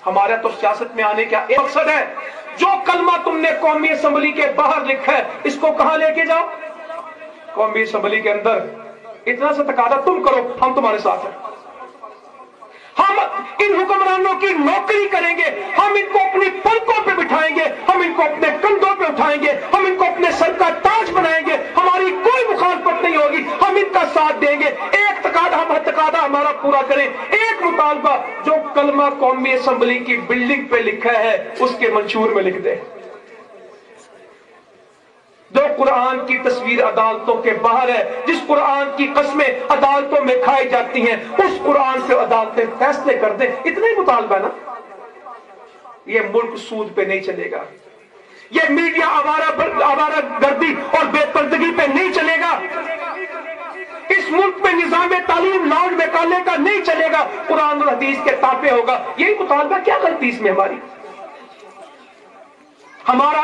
हमारा तो सियासत में आने का एक मकसद है, जो कलमा तुमने कौमी असम्बली के बाहर लिखा है इसको कहां लेके जाओ? कौमी असम्बली के अंदर इतना सा तकादा तुम करो, हम तुम्हारे साथ हैं। हम इन हुक्मरानों की नौकरी करेंगे, हम इनको अपनी पलकों पे बिठाएंगे, हम इनको अपने कंधों पे उठाएंगे, हम इनको अपने सर का ताज बनाएंगे, हमारी कोई मुखालफत नहीं होगी, हम इनका साथ देंगे। एक तकादा हमारा पूरा करें, एक मुतालबा जो कलमा कौमी असम्बली की बिल्डिंग पे लिखा है उसके मंशूर में लिख दे। जो कुरान की तस्वीर अदालतों के बाहर है, जिस कुरान की कस्में अदालतों में खाई जाती हैं, उस कुरान पे अदालतें फैसले कर दें, इतना ही मुतालबा ना। ये मुल्क सूद पे नहीं चलेगा, ये मीडिया आवारा गर्दी और बेपर्दगी पे नहीं चलेगा, इस मुल्क में निजाम तालीम लॉन्ड निकालने का नहीं चलेगा, कुरान और हदीस के ताबे होगा। यही मुतालबा, क्या गलती इसमें हमारी? हमारा